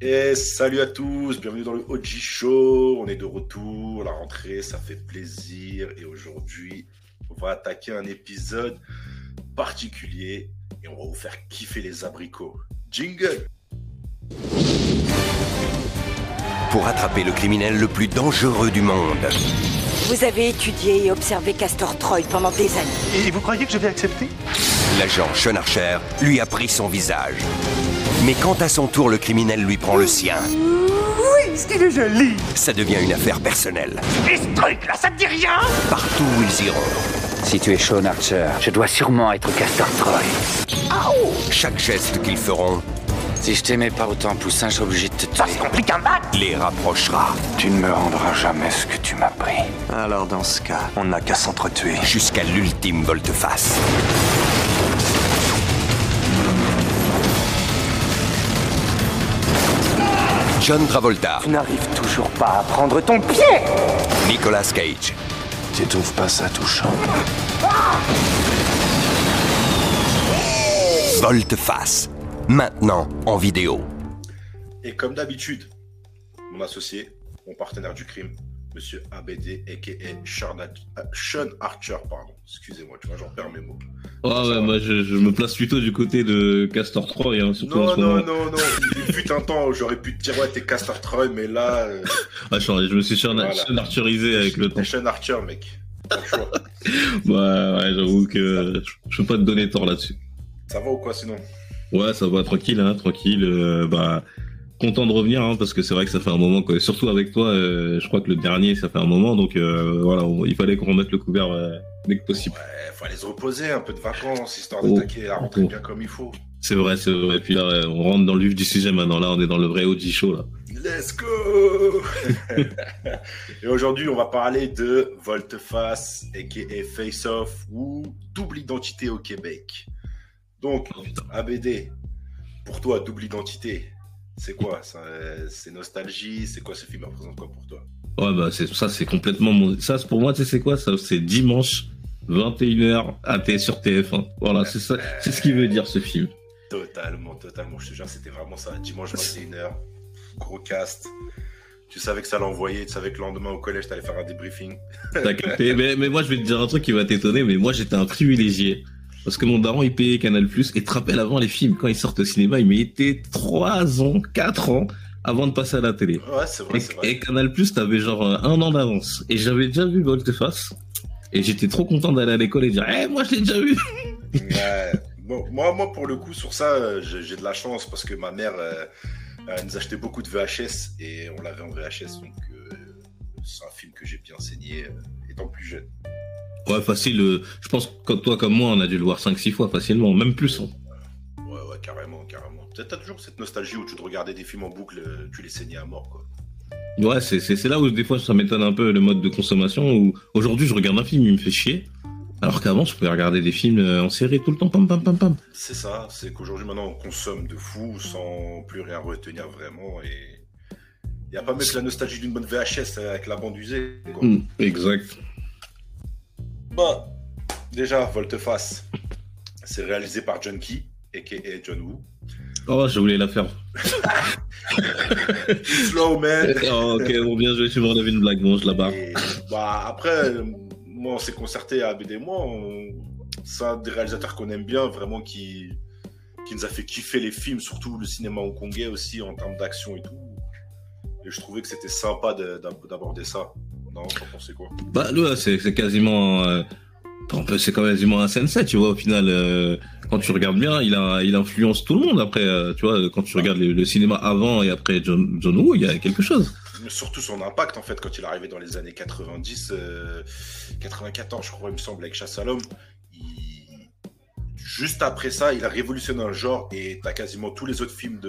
Et salut à tous, bienvenue dans le OG Show. On est de retour, la rentrée, ça fait plaisir. Et aujourd'hui, on va attaquer un épisode particulier et on va vous faire kiffer les abricots. Jingle! Pour attraper le criminel le plus dangereux du monde. Vous avez étudié et observé Castor Troy pendant des années. Et vous croyez que je vais accepter? L'agent Sean Archer lui a pris son visage. Mais quand à son tour le criminel lui prend le sien, Oui, est-ce qu'il est joli? ça devient une affaire personnelle. Et ce truc-là, ça te dit rien? Partout où ils iront, Si tu es Sean Archer, je dois sûrement être Castor Troy. chaque geste qu'ils feront Si je t'aimais pas autant, Poussin, je serais obligé de te Ça tuer. se complique un bac! les rapprochera Tu ne me rendras jamais ce que tu m'as pris. Alors dans ce cas, on n'a qu'à s'entretuer. jusqu'à l'ultime volte-face. John Travolta, Tu n'arrives toujours pas à prendre ton pied! Nicolas Cage, Tu trouves pas ça touchant? volte-face. Maintenant en vidéo. Et comme d'habitude, mon associé, mon partenaire du crime, Monsieur ABD, a.k.a. Sean Archer, pardon. Excusez-moi, tu vois, j'en perds mes mots. Ah ouais, moi je me place plutôt du côté de Castor Troy, hein, surtout en ce moment. Non. Il fut un temps où j'aurais pu te dire, ouais, t'es Castor Troy, mais là. Ah, je me suis Sean Archerisé avec le temps. T'es Sean Archer, mec. Pas le choix. Ouais, j'avoue que je peux pas te donner tort là-dessus. Ça va ou quoi sinon? Ouais, ça va, tranquille, tranquille. Content de revenir, hein, parce que c'est vrai que ça fait un moment, quoi. Surtout avec toi, je crois que le dernier, ça fait un moment, donc voilà, il fallait qu'on remette le couvert dès que possible. Ouais, faut aller se reposer, un peu de vacances, histoire d'attaquer la rentrée bien comme il faut. C'est vrai. Et puis là, on rentre dans le vif du sujet maintenant. Là, on est dans le vrai OG show, là. Let's go! Et aujourd'hui, on va parler de volte-face, a.k.a. face-off, ou double identité au Québec. Donc, Oh, putain. ABD, pour toi, double identité, c'est quoi? C'est nostalgie? C'est quoi ce film représente quoi pour toi? Ouais, c'est complètement ça, pour moi, tu sais, c'est quoi ça? C'est dimanche, 21h, sur TF1. Voilà, c'est ça, c'est ce qu'il veut dire, ce film. Totalement. Je te jure, c'était vraiment ça. Dimanche 21h, gros cast. Tu savais que ça l'envoyait, tu savais que le lendemain au collège, t'allais faire un débriefing. T'as capté? Mais moi, je vais te dire un truc qui va t'étonner, mais moi, j'étais un privilégié. Parce que mon daron, il payait Canal+, et te rappelles, avant les films, quand ils sortent au cinéma, il mettait 3 ans, 4 ans avant de passer à la télé. Ouais, c'est vrai. Et Canal+, t'avais genre 1 an d'avance. Et j'avais déjà vu Volte-face. Et j'étais trop content d'aller à l'école et dire, moi, je l'ai déjà vu. Ouais. Bon, moi, pour le coup, sur ça, j'ai de la chance parce que ma mère elle nous achetait beaucoup de VHS et on l'avait en VHS, donc c'est un film que j'ai bien saigné étant plus jeune. Ouais, facile. Je pense que toi comme moi, on a dû le voir 5-6 fois facilement, même plus. Hein. Ouais, carrément. Peut-être t'as toujours cette nostalgie où tu te regardais des films en boucle, tu les saignais à mort, quoi. Ouais, c'est là où des fois ça m'étonne un peu le mode de consommation, où aujourd'hui je regarde un film, il me fait chier, alors qu'avant je pouvais regarder des films en série tout le temps, pam. C'est ça, c'est qu'aujourd'hui maintenant on consomme de fou sans plus rien retenir vraiment et y a pas mieux que la nostalgie d'une bonne VHS avec la bande usée, quoi. Exact. Bah, déjà, Volte-face, c'est réalisé par John Key, a.k.a. John Woo. Oh, je voulais la faire. Slow, man. Oh, ok, bon, bien joué, tu me relèves une blague, bon, je la barre. Et, bah, après, moi, on s'est concerté à ABD, c'est un des réalisateurs qu'on aime bien, vraiment, qui nous a fait kiffer les films, surtout le cinéma hongkongais aussi, en termes d'action et tout. Et je trouvais que c'était sympa d'aborder ça. Non, t'en pensais quoi? Bah, là, c'est quasiment... c'est quasiment un sensei, tu vois, au final, quand tu regardes bien, il influence tout le monde. Après, tu vois, quand tu regardes le cinéma avant et après John Woo, il y a quelque chose. Mais surtout son impact, en fait, quand il est arrivé dans les années 90, 94, je crois, il me semble, avec Chasse à l'homme. Juste après ça, il a révolutionné un genre et t'as quasiment tous les autres films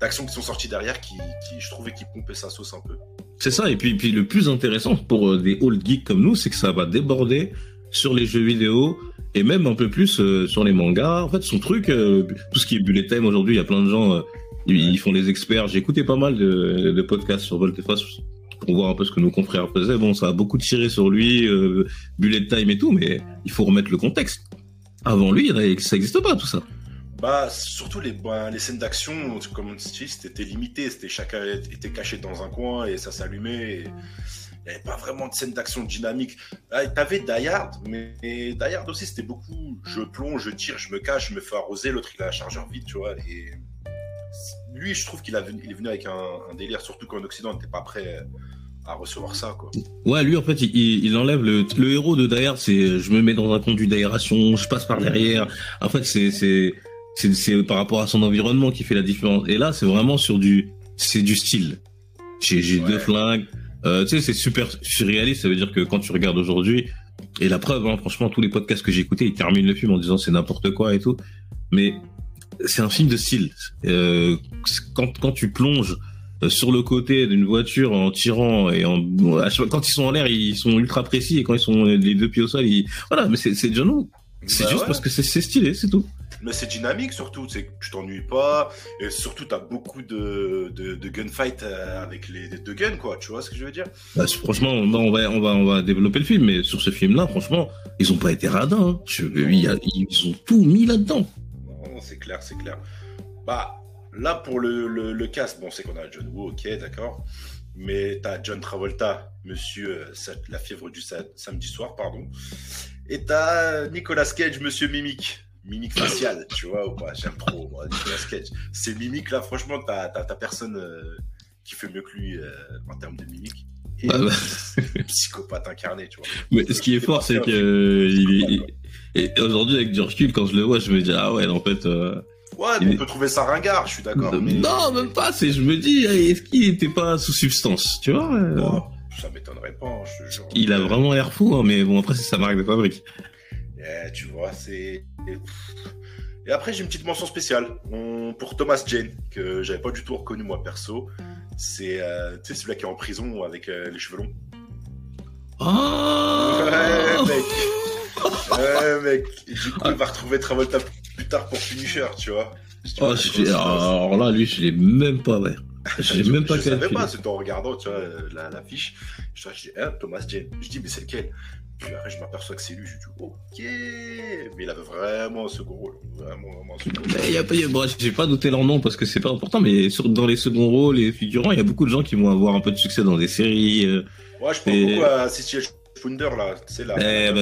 d'action qui sont sortis derrière qui je trouvais, qui pompaient sa sauce un peu. C'est ça, et puis le plus intéressant pour des old geeks comme nous, c'est que ça va déborder sur les jeux vidéo et même un peu plus sur les mangas. En fait, son truc, tout ce qui est bullet time aujourd'hui, il y a plein de gens, ils font les experts. J'ai écouté pas mal de podcasts sur Volte-face pour voir un peu ce que nos confrères faisaient. Bon, ça a beaucoup tiré sur lui, bullet time et tout, mais il faut remettre le contexte. Avant lui, ça n'existe pas tout ça. Bah, surtout les scènes d'action, comme on dit, c'était limité. Chacun était caché dans un coin et ça s'allumait. Il n'y avait pas vraiment de scène d'action dynamique. T'avais Die Hard, mais Die Hard aussi, c'était beaucoup. Je plonge, je tire, je me cache, je me fais arroser. L'autre, il a un chargeur vide, tu vois. Et lui, je trouve il est venu avec un délire, surtout qu'en Occident, on n'était pas prêt à recevoir ça, quoi. Ouais, lui, en fait, il enlève le héros de Die Hard, c'est je me mets dans un conduit d'aération, je passe par derrière. En fait, c'est par rapport à son environnement qui fait la différence. Et là, c'est vraiment c'est du style. J'ai deux flingues. Tu sais, c'est super surréaliste. Ça veut dire que quand tu regardes aujourd'hui, et la preuve, hein, franchement, tous les podcasts que j'ai écoutés, ils terminent le film en disant c'est n'importe quoi et tout. Mais c'est un film de style. Quand tu plonges sur le côté d'une voiture en tirant et quand ils sont en l'air, ils sont ultra précis, et quand ils sont les deux pieds au sol, voilà. Mais c'est John Woo. C'est juste parce que c'est stylé, c'est tout. Mais c'est dynamique surtout, c'est que tu t'ennuies pas, et surtout t'as beaucoup de gunfight avec les deux guns, quoi, tu vois ce que je veux dire? Bah, franchement, on va développer le film, mais sur ce film-là, franchement, ils ont pas été radins, hein. Ils ont tout mis là-dedans. Non, c'est clair. Bah, là, pour le cast, bon, c'est qu'on a John Woo, ok, d'accord, mais t'as John Travolta, monsieur la fièvre du samedi soir, pardon, et t'as Nicolas Cage, monsieur Mimique facial, tu vois, ou pas, j'aime trop, moi, Nicolas Cage. Ces mimiques là, franchement, t'as personne qui fait mieux que lui en termes de mimique. Et psychopathe incarné, tu vois. Mais ce qui est fort, c'est que et aujourd'hui, avec du recul, quand je le vois, je me dis, ah ouais, en fait. Ouais, on peut trouver ça ringard, je suis d'accord. Mais... Non, même pas, je me dis, est-ce qu'il était pas sous substance, tu vois ça m'étonnerait pas, je te jure. Il a vraiment l'air fou, hein, mais bon, après, c'est sa marque de fabrique. Tu vois, c'est... Et après, j'ai une petite mention spéciale pour Thomas Jane, que j'avais pas du tout reconnu, moi, perso. C'est tu sais, celui-là qui est en prison avec les cheveux longs. Oh Ouais, mec. Et du coup, il va retrouver Travolta plus tard pour Punisher, tu vois. Alors là, lui, je l'ai même pas, ouais. Je l'ai même pas calculé. Je savais pas, c'est en regardant, tu vois, l'affiche. Je dis, Thomas Jane. Je dis, mais c'est lequel? Puis après, je m'aperçois que c'est lui. Je dis, ok. Mais il avait vraiment un second rôle. Vraiment un second rôle. Bon, j'ai pas noté leur nom parce que c'est pas important, mais dans les seconds rôles, les figurants, il y a beaucoup de gens qui vont avoir un peu de succès dans des séries. Ouais, je pense beaucoup à Cecilia Funder, là. C'est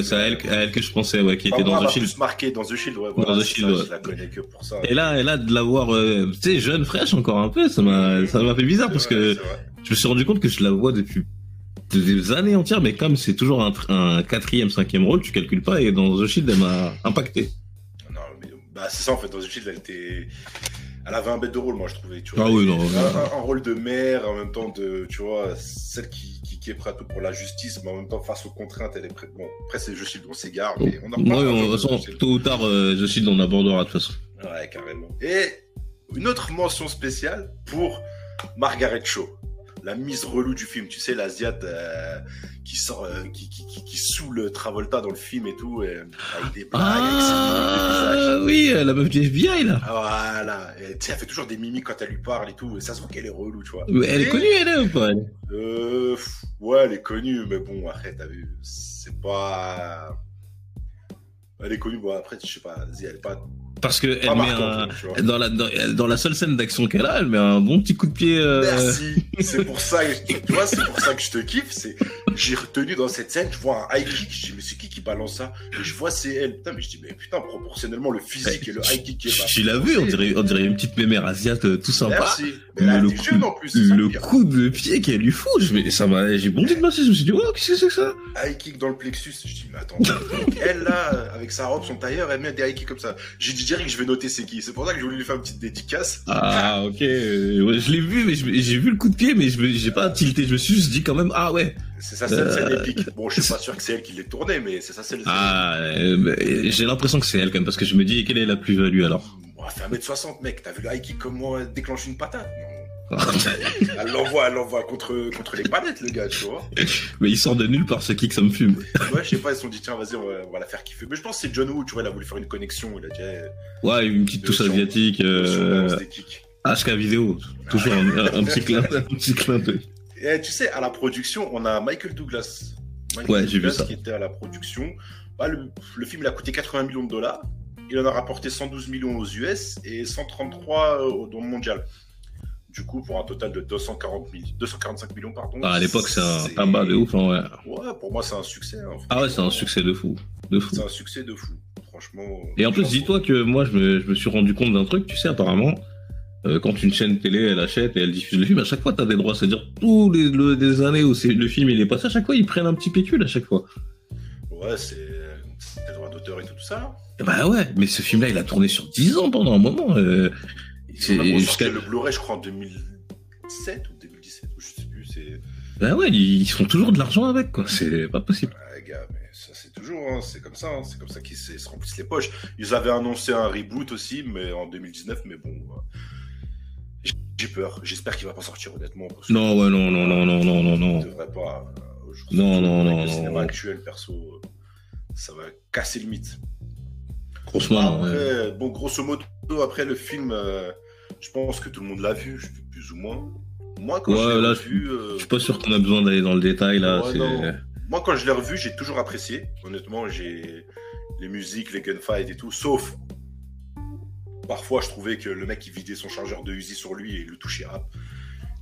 c'est à elle que je pensais, ouais, qui était dans The Shield. Plus marqué dans The Shield, ouais. Dans The Shield, ouais. Je la connais que pour ça. Et là, de la voir, tu sais, jeune, fraîche encore un peu, ça m'a fait bizarre parce que je me suis rendu compte que je la vois depuis des années entières, mais comme c'est toujours un 4e, 5e rôle, tu calcules pas, et dans The Shield, elle m'a impacté. Non, mais c'est ça, en fait, dans The Shield, elle avait un bête de rôle, moi, je trouvais, tu vois. Ah oui, non. Un rôle de mère, en même temps tu vois, celle qui est prête pour la justice, mais en même temps, face aux contraintes, elle est prête. Bon, après, c'est The Shield, on s'égare, mais on en reparlera. Ouais, de toute façon, tôt ou tard, The Shield, on abordera, de toute façon. Ouais, carrément. Et une autre mention spéciale pour Margaret Cho. La mise relou du film, tu sais, l'Asiate qui sort, qui saoule Travolta dans le film et tout, avec des blagues, avec oui, la meuf du FBI, là. Voilà, elle fait toujours des mimiques quand elle lui parle et tout, et ça se voit qu'elle est relou, tu vois. Mais elle est connue, elle, ou pas? Ouais, elle est connue, mais bon, après, t'as vu, c'est pas... Elle est connue, bon, après, je sais pas, elle est pas... Parce que elle met dans la seule scène d'action qu'elle a, elle met un bon petit coup de pied. Merci. C'est pour ça que tu vois, c'est pour ça que je te kiffe. J'ai retenu dans cette scène, je vois un high kick, je dis mais c'est qui balance ça? Et je vois c'est elle. Putain, mais je dis mais putain, proportionnellement le physique et le high kick qui est. Tu l'as vu, on dirait une petite mémère asiate tout sympa. Merci. Mais là, t'es jeune en plus. Le coup de pied qu'elle lui fout, j'ai bondi de ma chaise, je me suis dit oh qu'est-ce que c'est que ça? High kick dans le plexus, je dis mais attends, elle là avec sa robe, son tailleur, elle met des high kicks comme ça. J'ai dit direct que je vais noter c'est qui. C'est pour ça que j'ai voulu lui faire une petite dédicace. Ah ok, je l'ai vu, mais j'ai vu le coup de pied, mais j'ai pas tilté. Je me suis juste dit quand même ah ouais. C'est ça, scène épique. Bon, je suis pas sûr que c'est elle qui l'ait tournée, mais c'est ça, c'est j'ai l'impression que c'est elle quand même, parce que je me dis quelle est la plus-value alors. On fait 1m60 mec, t'as vu le high kick comme moi déclenche une patate? Elle l'envoie contre les palettes, le gars, tu vois. Mais il sort de nulle part ce kick, ça me fume. Ouais, je sais pas, ils se sont dit tiens, vas-y, on va la faire kiffer. Mais je pense que c'est John Woo, tu vois, il a voulu faire une connexion, il a dit ouais, une petite touche asiatique. HK vidéo, toujours un petit clin d'œil. Et tu sais, à la production, on a Michael Douglas. Ouais, j'ai vu ça. Qui était à la production. Le film, il a coûté $80 millions. il en a rapporté 112 millions aux US et 133 dans le mondial. Du coup, pour un total de 245 millions, pardon. À l'époque, c'est un tabac de ouf, hein, ouais. Pour moi, c'est un succès. Hein, ah ouais, c'est un succès de fou. C'est un succès de fou, franchement. Et en plus, dis-toi que moi, je me suis rendu compte d'un truc, tu sais, apparemment, quand une chaîne télé, elle achète et elle diffuse le film, à chaque fois, t'as des droits. C'est-à-dire, tous les années où le film il est passé, à chaque fois, ils prennent un petit pécule à chaque fois. Ouais, c'est des droits d'auteur et tout ça. Bah ouais, mais ce film-là, il a tourné sur 10 ans pendant un moment. Jusqu'à le Blu-ray, je crois, en 2017 ou 2017, je sais plus. Bah ouais, ils font toujours de l'argent avec, quoi. C'est pas possible. Ouais, gars, mais ça, c'est toujours, hein, c'est comme ça. Hein, c'est comme ça qu'ils se remplissent les poches. Ils avaient annoncé un reboot aussi, mais en 2019, mais bon. J'ai peur. J'espère qu'il va pas sortir, honnêtement. Non, ouais, non. Il devrait pas. Non. Le cinéma actuel, perso, ça va casser le mythe. Franchement. Après, bon, grosso modo, après le film, je pense que tout le monde l'a vu, plus ou moins. Moi, quand je l'ai revu, je suis pas sûr qu'on a besoin d'aller dans le détail là. Moi, quand je l'ai revu, j'ai toujours apprécié. Honnêtement, j'ai les musiques, les gunfights et tout, sauf parfois, je trouvais que le mec il vidait son chargeur de Uzi sur lui et il le touchait rap.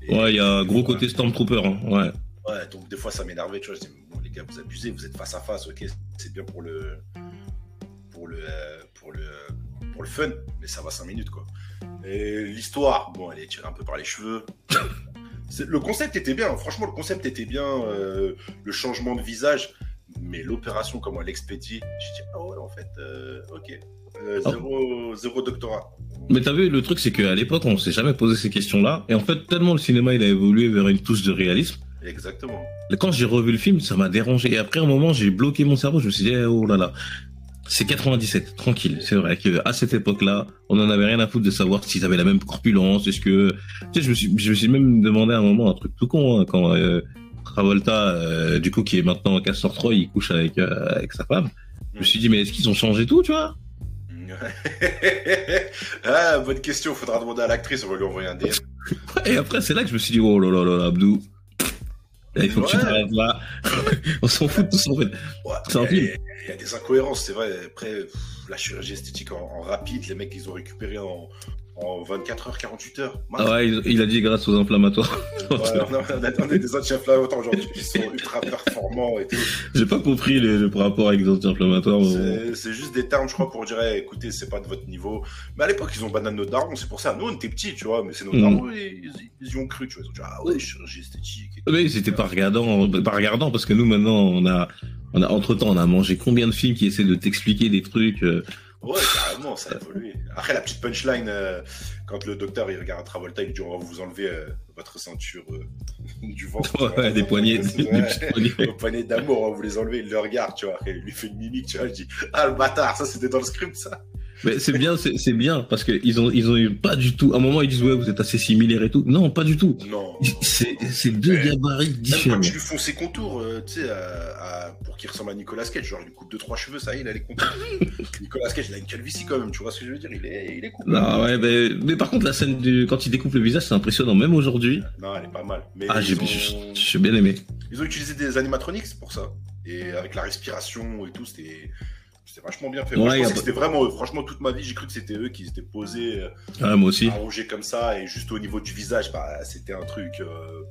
Ouais, il y a un gros côté Stormtrooper, hein. Ouais. Ouais, donc des fois ça m'énervait, tu vois. Je dis, bon, les gars, vous abusez, vous êtes face à face, ok, c'est bien pour le fun, mais ça va 5 minutes, quoi. Et l'histoire, bon, elle est tirée un peu par les cheveux. Le concept était bien, franchement, le concept était bien, le changement de visage, mais l'opération, comment elle expédie, je dis, ah ouais, en fait, ok. Zéro doctorat. Mais t'as vu, le truc, c'est qu'à l'époque, on s'est jamais posé ces questions-là. Et en fait, tellement le cinéma, il a évolué vers une touche de réalisme. Exactement. Quand j'ai revu le film, ça m'a dérangé. Et après, un moment, j'ai bloqué mon cerveau. Je me suis dit, oh là là. C'est 97, tranquille. C'est vrai qu'à cette époque-là, on en avait rien à foutre de savoir s'ils avaient la même corpulence. Est-ce que, tu sais, je me suis même demandé à un moment un truc tout con, hein, quand Travolta, du coup, qui est maintenant Castor Troy, il couche avec sa femme. Je me suis dit, mais est-ce qu'ils ont changé tout, tu vois? Ah, bonne question, faudra demander à l'actrice, on va lui envoyer un DM. Et après, c'est là que je me suis dit, oh là là là, Abdou. Il faut que tu t'arrêtes là. On s'en fout de tout ça, en fait. Ouais, c'est un film. Il y a des incohérences, c'est vrai. Après, la chirurgie esthétique en rapide, les mecs, ils ont récupéré en 24 heures, 48 heures. Ah ouais, il a dit grâce aux inflammatoires. Ouais, on a des anti-inflammatoires aujourd'hui qui sont ultra performants et tout. J'ai pas compris le rapport avec les anti-inflammatoires. C'est juste des termes, je crois, pour dire, écoutez, c'est pas de votre niveau. Mais à l'époque, ils ont banane nos darons, c'est pour ça. Nous, on était petits, tu vois, mais c'est nos darons, ils y ont cru, tu vois. Ils ont dit, ah ouais, chirurgie esthétique. Et tout. Mais c'était pas regardant, parce que nous, maintenant, on a entre-temps, on a mangé combien de films qui essaient de t'expliquer des trucs. Ouais, carrément, ça a évolué. Après, la petite punchline, quand le docteur il regarde Travolta, il lui dit, on va vous enlever votre ceinture du ventre. Ouais, des poignées. Des poignées d'amour, on va vous les enlever. Il le regarde, tu vois. Et il lui fait une mimique, tu vois. Il dit, ah, le bâtard, ça c'était dans le script, ça. Mais c'est bien, parce que ils ont eu pas du tout. À un moment, ils disent, ouais, vous êtes assez similaires et tout. Non, pas du tout. Non. C'est deux gabarits différents. Même quand tu lui fonds ses contours, tu sais, pour qu'il ressemble à Nicolas Cage, genre, il lui coupe 2-3 cheveux, ça y est, il a les contours. Nicolas Cage, il a une calvitie quand même, tu vois ce que je veux dire, il est coupé. Non, ouais, mais par contre, la scène quand il découpe le visage, c'est impressionnant, même aujourd'hui. Non, elle est pas mal. Mais j'ai bien aimé. Ils ont utilisé des animatronics pour ça. Et avec la respiration et tout, c'était vachement bien fait. Moi, je pensais que c'était vraiment eux. Franchement, toute ma vie, j'ai cru que c'était eux qui étaient posés, moi aussi, allongés comme ça, et juste au niveau du visage, bah, c'était un truc,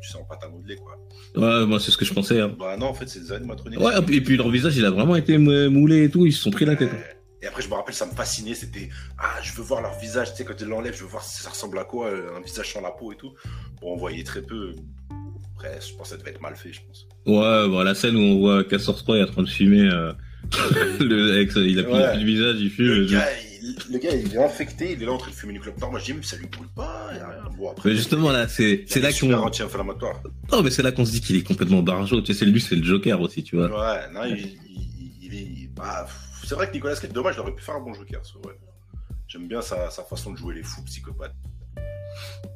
tu sens pas ta modelé, quoi. Ouais, moi, c'est ce que je pensais. Hein. Bah non, en fait, c'est des animatronics. Ouais, et puis leur visage, il a vraiment été moulé et tout, ils se sont pris la tête. Et après, je me rappelle, ça me fascinait, c'était, je veux voir leur visage, tu sais, quand ils l'enlèvent, je veux voir si ça ressemble à quoi, un visage sans la peau et tout. Bon, on voyait très peu. Après, je pense que ça devait être mal fait, je pense. Ouais, bon, la scène où on voit Castor Troy en train de fumer, il a plus le visage, il fume. Le gars, il est infecté, il est là en train de fumer une clope noire. Moi, je dis, mais ça lui brûle pas, y a rien. Bon, après, mais justement, là, c'est là qu'on. Anti-inflammatoire. Non, mais c'est là qu'on se dit qu'il est complètement barjot. Tu sais, lui, c'est le Joker aussi, tu vois. Ouais, non, il est. Bah, c'est vrai que Nicolas Cage, dommage, il aurait pu faire un bon Joker, c'est vrai. J'aime bien sa façon de jouer les fous psychopathes.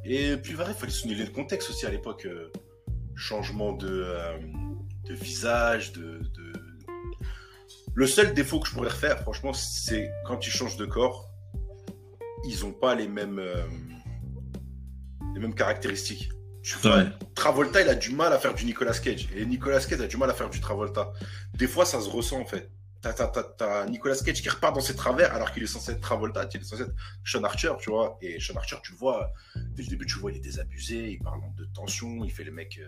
Et puis, il fallait souligner le contexte aussi à l'époque. Changement de visage, Le seul défaut que je pourrais refaire, franchement, c'est quand ils changent de corps, ils n'ont pas les mêmes caractéristiques. Tu vois, ouais. Travolta, il a du mal à faire du Nicolas Cage. Et Nicolas Cage a du mal à faire du Travolta. Des fois, ça se ressent, en fait. t'as Nicolas Cage qui repart dans ses travers alors qu'il est censé être Travolta, il est censé être Sean Archer, tu vois. Et Sean Archer, tu le vois, dès le début, tu le vois, il est désabusé, il parle de tension, il fait les mecs,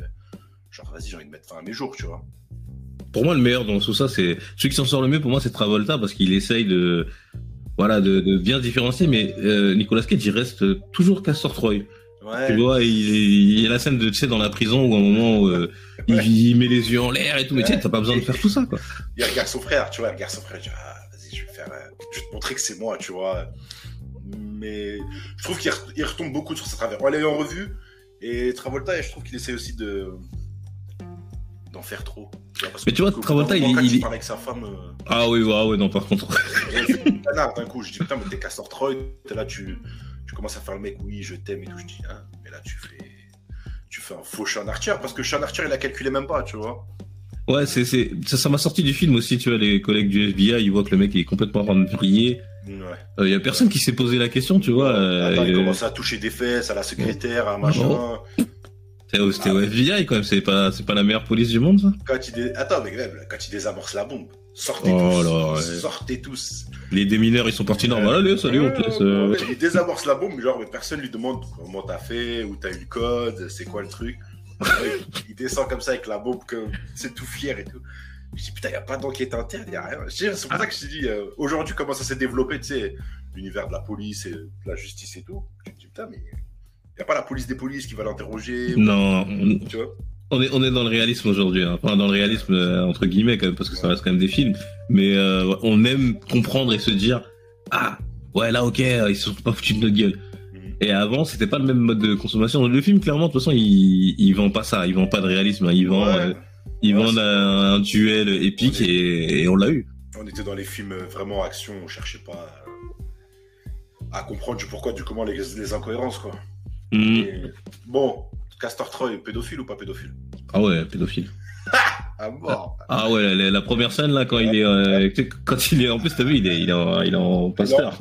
genre, vas-y, j'ai envie de mettre fin à mes jours, tu vois. Pour moi, le meilleur dans tout ça, c'est celui qui s'en sort le mieux. Pour moi, c'est Travolta parce qu'il essaye de bien différencier. Mais Nicolas Cage, il reste toujours Castor Troy. Ouais. Tu vois, il y a la scène de, tu sais, dans la prison où à un moment où, il met les yeux en l'air et tout. Mais tu sais, t'as pas besoin de faire tout ça, quoi. Il regarde son frère, tu vois, il regarde son frère, il dit, vas-y, je vais te montrer que c'est moi, tu vois. Mais je trouve qu'il retombe beaucoup sur ses travers. On l'a eu en revue et Travolta, je trouve qu'il essaie aussi d'en faire trop. Mais tu vois, Travolta, il parle avec sa femme. Ah oui, non, par contre. Il fait une canard d'un coup. Je dis, putain, mais t'es Castor Troy, t'es là, tu commences à faire le mec, oui, je t'aime et tout. Je dis, hein, mais là, tu fais un faux Sean Archer parce que Sean Archer, il a calculé même pas, tu vois. Ouais, ça m'a sorti du film aussi, tu vois, les collègues du FBI, ils voient que le mec il est complètement rempli. Ouais. Y a personne qui s'est posé la question, tu vois. Attends, il commence à toucher des fesses à la secrétaire, à machin. Oh. C'était au FBI quand même, c'est pas la meilleure police du monde, ça. Attends, mais même, quand il désamorce la bombe, sortez tous. Les démineurs, ils sont partis normal. Allez, salut, on te laisse. Il désamorce la bombe, mais genre, personne lui demande comment t'as fait, où t'as eu le code, c'est quoi le truc. Il descend comme ça avec la bombe, c'est tout fier et tout. Je dis, putain, y a pas d'enquête interne, y a rien. C'est pour ça que je te dis, aujourd'hui, comment ça s'est développé, tu sais, l'univers de la police et de la justice et tout. Je me dis, putain, mais y a pas la police des polices qui va l'interroger. Non. Tu vois. On est dans le réalisme aujourd'hui, hein. Enfin, dans le réalisme, entre guillemets, quand même, parce que ça reste quand même des films. Mais, on aime comprendre et se dire, ouais, là, ok, ils se sont pas foutus de notre gueule. Et avant, c'était pas le même mode de consommation. Le film, clairement, de toute façon, il vend pas ça. Il vend pas de réalisme. Hein. Il vend un duel épique et on l'a eu. On était dans les films vraiment action. On cherchait pas à comprendre du pourquoi, du comment les incohérences, quoi. Et, bon, Castor Troy, pédophile ou pas pédophile? Ah ouais, pédophile. À mort. Ah ouais, la première scène là, quand il est, en plus t'as vu, il est en pasteur.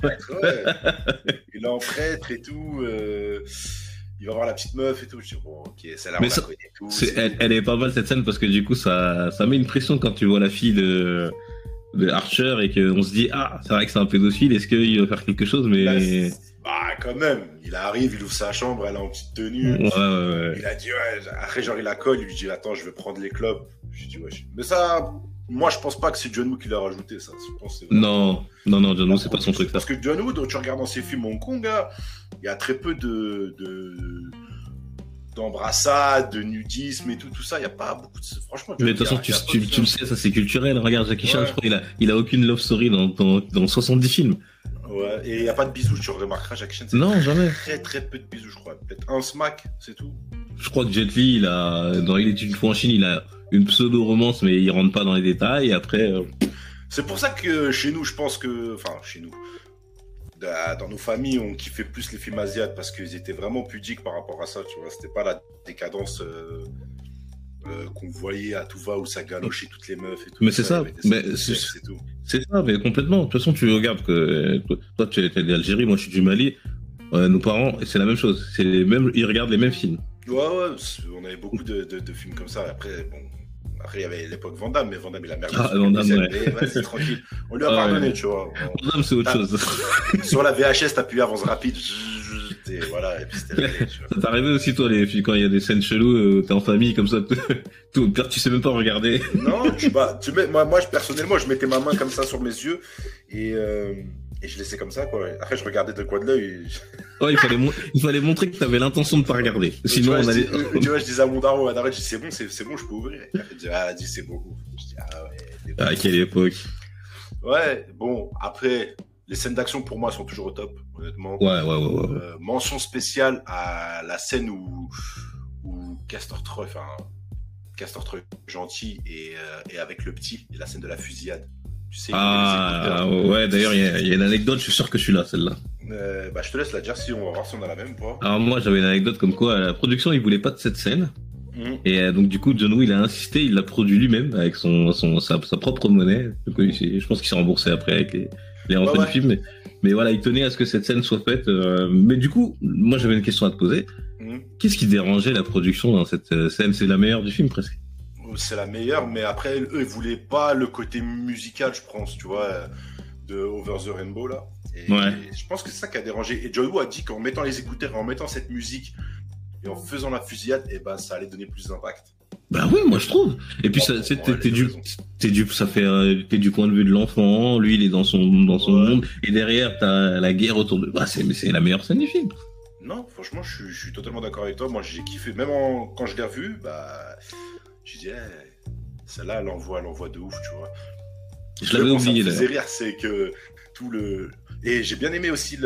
Il est en prêtre et tout. Il va voir la petite meuf et tout. Je dis bon, ok, celle-là on la connaît tout. Elle est pas mal cette scène parce que du coup ça met une pression quand tu vois la fille de Archer et qu'on se dit c'est vrai que c'est un pédophile. Est-ce qu'il va faire quelque chose? Mais là, quand même, il arrive, il ouvre sa chambre, elle est en petite tenue. Ouais. Il a dit après genre il la colle, il lui dit attends, je vais prendre les clopes. Je dis mais ça, moi je pense pas que c'est John Woo qui l'a rajouté ça. Je pense que non, John Woo c'est pas son truc ça. Parce que John Woo, tu regardes dans ses films Hong Kong, il y a très peu d'embrassades, de nudisme et tout ça, il y a pas beaucoup de... Franchement, mais de toute façon, tu le sais, ça c'est culturel. Regarde Jackie Chan, je crois il a aucune love story dans 70 films. Ouais, et il n'y a pas de bisous, tu remarqueras, Jackie Chan. Non, jamais. Très très peu de bisous, je crois. Peut-être un smack, c'est tout. Je crois que Jet Li, dans Il est une fois en Chine, il a une pseudo-romance, mais il rentre pas dans les détails. Et après. C'est pour ça que chez nous, je pense que. Enfin, chez nous. Dans nos familles, on kiffait plus les films asiatiques parce qu'ils étaient vraiment pudiques par rapport à ça, tu vois. C'était pas la décadence qu'on voyait à tout va où ça galochait toutes les meufs et tout. Mais c'est ça. C'est ça, mais complètement. De toute façon, tu regardes que toi, tu es d'Algérie, moi, je suis du Mali. Nos parents, c'est la même chose. Ils regardent les mêmes films. Ouais, on avait beaucoup de films comme ça. Après, il y avait l'époque Van Damme, mais Van Damme, il a merdé. Van Damme, ouais. Vas-y, tranquille. On lui a pardonné, tu vois. Van Damme, c'est autre chose. Sur la VHS, t'appuies avance rapide. Voilà, et puis c'était réglé, tu vois. Ça t'arrivait aussi, toi, quand il y a des scènes cheloues, t'es en famille, comme ça, tu sais même pas regarder. Non, moi, personnellement, je mettais ma main comme ça sur mes yeux, et je laissais comme ça, quoi. Après, je regardais de coin de l'œil. Ouais, il fallait montrer que t'avais l'intention de pas regarder. Sinon, tu vois, je disais à mon daron, je dis, c'est bon, je peux ouvrir. Et après, il dit, dis, c'est beaucoup. Je dis, ouais. Quelle époque. Ouais, bon, après, les scènes d'action, pour moi, sont toujours au top, honnêtement. Ouais. Mention spéciale à la scène où Castor Troy gentil et avec le petit, et la scène de la fusillade. Tu sais, ouais, d'ailleurs, il y a une anecdote, je suis sûr que je suis là, celle-là. Je te laisse la dire, on va voir si on a la même, quoi. Alors moi, j'avais une anecdote comme quoi, la production, il voulait pas de cette scène. Et donc du coup, John Woo, il a insisté, il l'a produit lui-même avec sa propre monnaie. Donc, je pense qu'il s'est remboursé après avec les rentrées du film. Mais voilà, il tenait à ce que cette scène soit faite. Mais du coup, moi, j'avais une question à te poser. Qu'est-ce qui dérangeait la production dans cette scène? C'est la meilleure du film, presque. c'est la meilleure, mais après, eux, ils voulaient pas le côté musical, je pense, tu vois, de Over the Rainbow, là. Et je pense que c'est ça qui a dérangé. Et John Woo a dit qu'en mettant les écouteurs, en mettant cette musique et en faisant la fusillade, et ben, ça allait donner plus d'impact. Bah oui, moi je trouve. Et puis t'es du point de vue de l'enfant, lui il est dans son monde, et derrière t'as la guerre autour de. Bah c'est la meilleure scène du film. Non, franchement, je suis totalement d'accord avec toi. Moi j'ai kiffé, même quand je l'ai revu, bah j'ai dit, celle-là elle envoie de ouf, tu vois. Je l'avais oublié d'ailleurs. Ce qui me faisait rire, c'est que et j'ai bien aimé aussi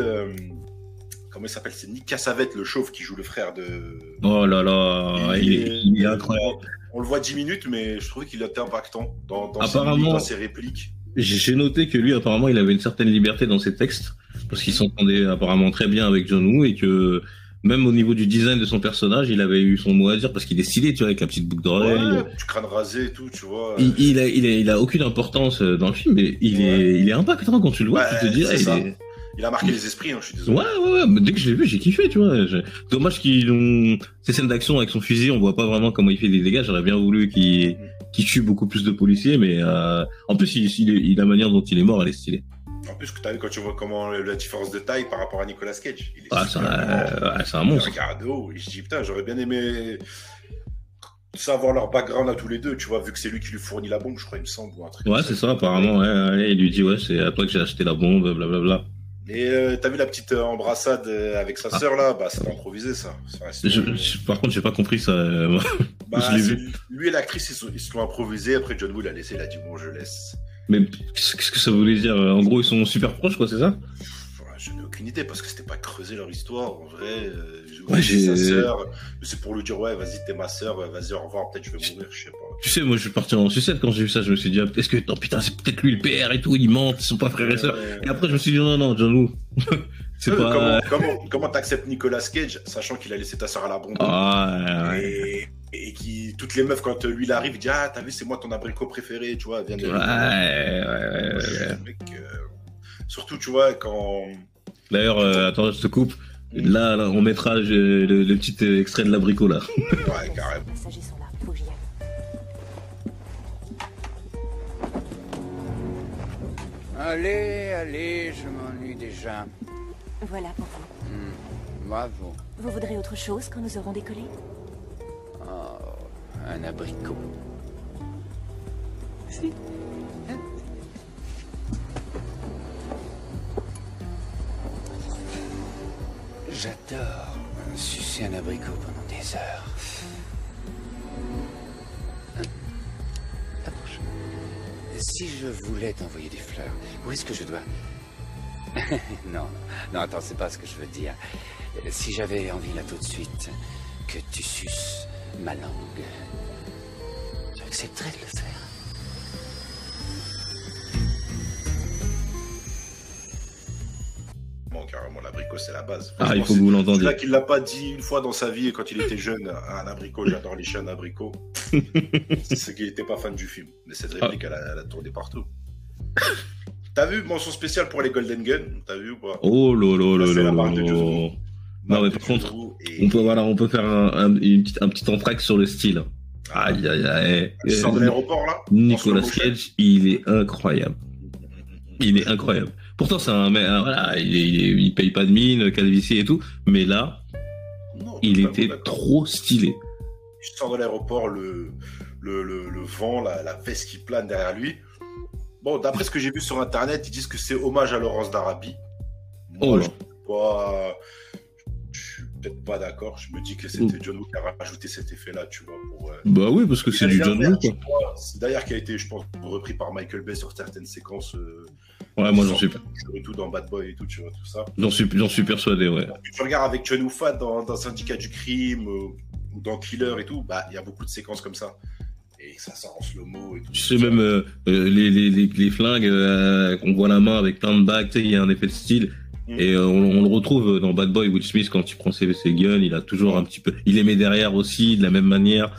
comment il s'appelle, c'est Nick Cassavetes, le chauve qui joue le frère de. Oh là là, il est incroyable. On le voit 10 minutes, mais je trouvais qu'il était impactant dans ses répliques. J'ai noté que lui, apparemment, il avait une certaine liberté dans ses textes, parce qu'il s'entendait apparemment très bien avec John Woo, et que même au niveau du design de son personnage, il avait eu son mot à dire, parce qu'il est stylé, tu vois, avec la petite boucle d'oreille. Ouais, du crâne rasé et tout, tu vois. Il a aucune importance dans le film, mais il est impactant quand tu le vois, tu te dis, il a marqué les esprits, je suis désolé. Ouais, mais dès que je l'ai vu, j'ai kiffé, tu vois. Dommage qu'ils ont ces scènes d'action avec son fusil, on voit pas vraiment comment il fait des dégâts. J'aurais bien voulu qu'il tue beaucoup plus de policiers, mais en plus, la manière dont il est mort, elle est stylée. En plus, que t'as vu quand tu vois comment la différence de taille par rapport à Nicolas Cage. C'est un monstre. Regarde, et je dis, putain, j'aurais bien aimé savoir leur background à tous les deux, tu vois, vu que c'est lui qui lui fournit la bombe, je crois, il me semble, ou un truc. Ouais, c'est ça, apparemment, il lui dit, c'est à toi que j'ai acheté la bombe, blablabla. Et t'as vu la petite embrassade avec sa sœur là, bah c'est improvisé ça. Par contre j'ai pas compris ça. Je l'ai vu. Lui et l'actrice ils se l'ont improvisé, après John Woo l'a laissé, il a dit bon je laisse. Mais qu'est-ce que ça voulait dire? En gros ils sont super proches quoi, c'est ça? Je n'ai aucune idée parce que c'était pas creusé leur histoire en vrai. J'ai sa sœur, c'est pour lui dire ouais vas-y t'es ma sœur, vas-y au revoir, peut-être je vais mourir, je sais pas. Tu sais moi je suis parti en sucette quand j'ai vu ça, je me suis dit est-ce que putain c'est peut-être lui le père et tout, ils mentent, ils sont pas frères et sœurs. Et après je me suis dit non John Woo. C'est pas... Comment t'acceptes Nicolas Cage sachant qu'il a laissé ta sœur à l'abandon et qui toutes les meufs quand lui il arrive il dit ah t'as vu c'est moi ton abricot préféré, tu vois, viens de surtout tu vois quand. D'ailleurs attends je te coupe. Là, on mettra le petit extrait de l'abricot là. Ouais, carrément. Les passagers sont là, faut que j'y aille. Allez, je m'ennuie déjà. Voilà pour vous. Bravo. Vous voudrez autre chose quand nous aurons décollé? Oh, un abricot. Si. J'adore sucer un abricot pendant des heures. Approche. Si je voulais t'envoyer des fleurs, où est-ce que je dois... Non, attends, c'est pas ce que je veux dire. Si j'avais envie là tout de suite que tu suces ma langue, tu accepterais de le faire? Carrément, l'abricot, c'est la base. Il faut que vous l'entendiez. C'est là qu'il l'a pas dit une fois dans sa vie quand il était jeune. Un abricot, j'adore les chiens d'abricot. C'est qu'il était pas fan du film. Mais cette réplique, elle a tourné partout. T'as vu mention spéciale pour les Golden Gun? T'as vu ou pas? Oh là. Non, mais par contre, on peut faire un petit entracte sur le style. Aïe. Tu sors de l'aéroport là? Nicolas Cage, il est incroyable. Pourtant, c'est un mec, voilà, il paye pas de mine, calvitie et tout, mais là, il était trop stylé. Tu sors de l'aéroport, le vent, la veste qui plane derrière lui. Bon, d'après ce que j'ai vu sur internet, ils disent que c'est hommage à Laurence d'Arabie. Moi, je suis peut-être pas d'accord. Je me dis que c'était John Woo qui a rajouté cet effet-là, tu vois. Bah oui, parce que c'est du John Woo, quoi. C'est d'ailleurs qui a été, je pense, repris par Michael Bay sur certaines séquences. Ouais, moi j'en suis. Et tout dans Bad Boy et tout, tu vois, tout ça. J'en suis persuadé, ouais. Tu regardes avec John Woo Fat dans Syndicat du crime ou dans Killer et tout, bah il y a beaucoup de séquences comme ça. Et ça sort en slow-mo et tout. Tu sais, même les flingues, qu'on voit la main avec plein de bagues, tu sais, il y a un effet de style. Et on le retrouve dans Bad Boy, Will Smith, quand il prend ses guns, il a toujours un petit peu... Il les met derrière aussi, de la même manière.